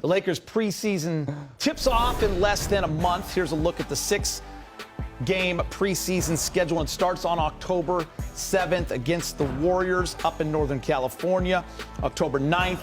The Lakers preseason tips off in less than a month. Here's a look at the 6-game preseason schedule. It starts on October 7th against the Warriors up in Northern California. October 9th,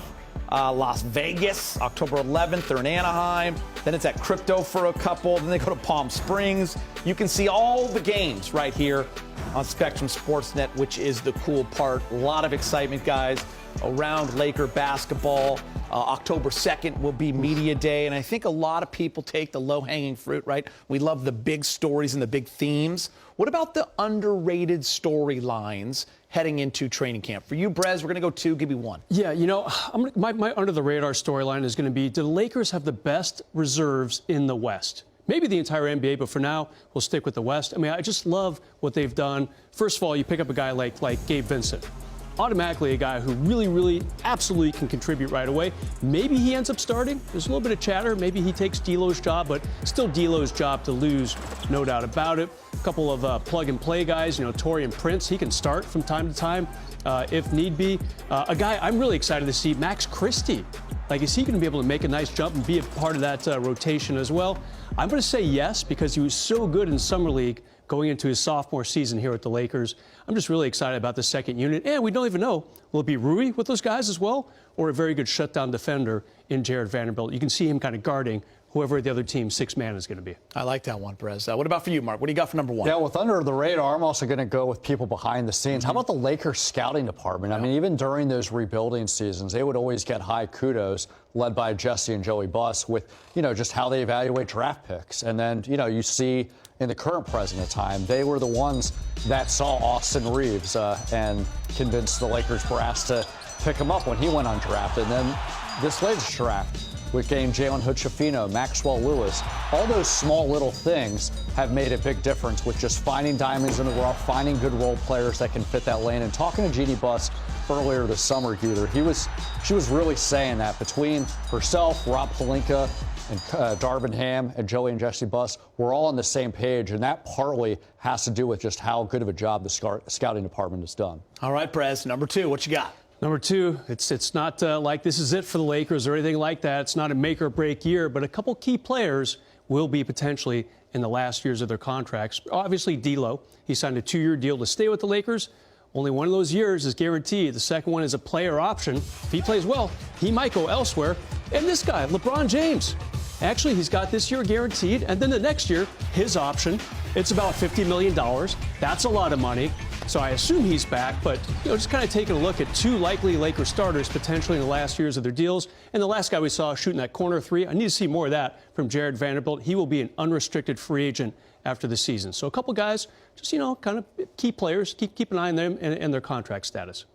Las Vegas. October 11th, they're in Anaheim. Then it's at Crypto for a couple. Then they go to Palm Springs. You can see all the games right here on Spectrum Sportsnet, which is the cool part. A lot of excitement, guys, around Laker basketball. October 2nd will be Media Day, and I think a lot of people take the low-hanging fruit, right? We love the big stories and the big themes. What about the underrated storylines heading into training camp? For you, Brez, we're going to go 2. Give me 1. Yeah, you know, my under-the-radar storyline is going to be, do the Lakers have the best reserves in the West? Maybe the entire NBA, but for now, we'll stick with the West. I mean, I just love what they've done. First of all, you pick up a guy like Gabe Vincent. Automatically a guy who really, absolutely can contribute right away. Maybe he ends up starting. There's a little bit of chatter. Maybe he takes D'Lo's job, but still D'Lo's job to lose, no doubt about it. A couple of plug-and-play guys, you know, Taurean Prince, he can start from time to time if need be. A guy I'm really excited to see, Max Christie. Like, is he going to be able to make a nice jump and be a part of that rotation as well? I'm going to say yes, because he was so good in Summer League going into his sophomore season here at the Lakers. I'm just really excited about the second unit. And we don't even know, will it be Rui with those guys as well, or a very good shutdown defender in Jared Vanderbilt? You can see him kind of guarding whoever the other team's sixth man is going to be. I like that one, Perez. What about for you, Mark? What do you got for number 1? Yeah, with under the radar, I'm also going to go with people behind the scenes. How about the Lakers scouting department? I mean, even during those rebuilding seasons, they would always get high kudos, led by Jesse and Joey Buss, with, you know, just how they evaluate draft picks. And then, you know, you see in the current present of time, they were the ones that saw Austin Reeves and convinced the Lakers brass to pick him up when he went undrafted. And then this latest draft, with game Jalen Hood-Schifino, Maxwell Lewis, all those small little things have made a big difference with just finding diamonds in the rough, finding good role players that can fit that lane. And talking to Jeannie Buss earlier this summer, Geether, she was really saying that between herself, Rob Pelinka, and Darvin Ham and Joey and Jesse Buss, we're all on the same page, and that partly has to do with just how good of a job the scouting department has done. All right, Perez, number 2, what you got? Number 2, it's not like this is it for the Lakers or anything like that. It's not a make or break year, but a couple key players will be potentially in the last years of their contracts. Obviously, D'Lo, he signed a 2-year deal to stay with the Lakers. Only one of those years is guaranteed. The second one is a player option. If he plays well, he might go elsewhere. And this guy, LeBron James. Actually, he's got this year guaranteed, and then the next year, his option. It's about $50 million. That's a lot of money. So I assume he's back, but you know, just kind of taking a look at 2 likely Lakers starters potentially in the last years of their deals. And the last guy we saw shooting that corner 3, I need to see more of that from Jared Vanderbilt. He will be an unrestricted free agent after the season. So a couple guys, just, you know, kind of key players, keep an eye on them and their contract status.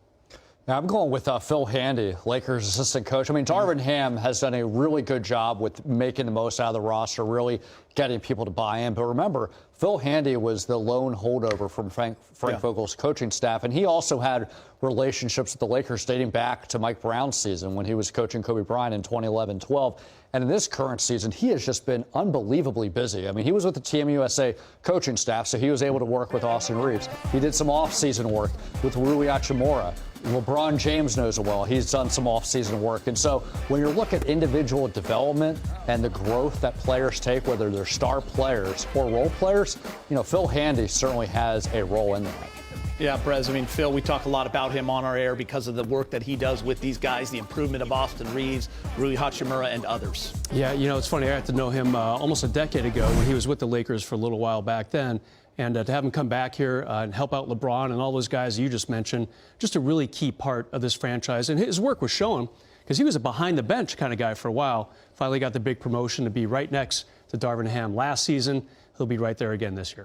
Now, I'm going with Phil Handy, Lakers assistant coach. I mean, Darvin Ham has done a really good job with making the most out of the roster, really getting people to buy in. But remember, Phil Handy was the lone holdover from Frank Vogel's coaching staff, and he also had relationships with the Lakers dating back to Mike Brown's season when he was coaching Kobe Bryant in 2011-12. And in this current season, he has just been unbelievably busy. I mean, he was with the Team USA coaching staff, so he was able to work with Austin Reeves. He did some off-season work with Rui Hachimura. LeBron James knows it well. He's done some off-season work. And so when you look at individual development and the growth that players take, whether they're star players or role players, you know, Phil Handy certainly has a role in that. Yeah, Perez, I mean, Phil, we talk a lot about him on our air because of the work that he does with these guys, the improvement of Austin Reeves, Rui Hachimura, and others. Yeah, you know, it's funny. I got to know him almost a decade ago when he was with the Lakers for a little while back then. And to have him come back here and help out LeBron and all those guys you just mentioned, just a really key part of this franchise. And his work was showing because he was a behind-the-bench kind of guy for a while. Finally got the big promotion to be right next to Darvin Ham last season. He'll be right there again this year.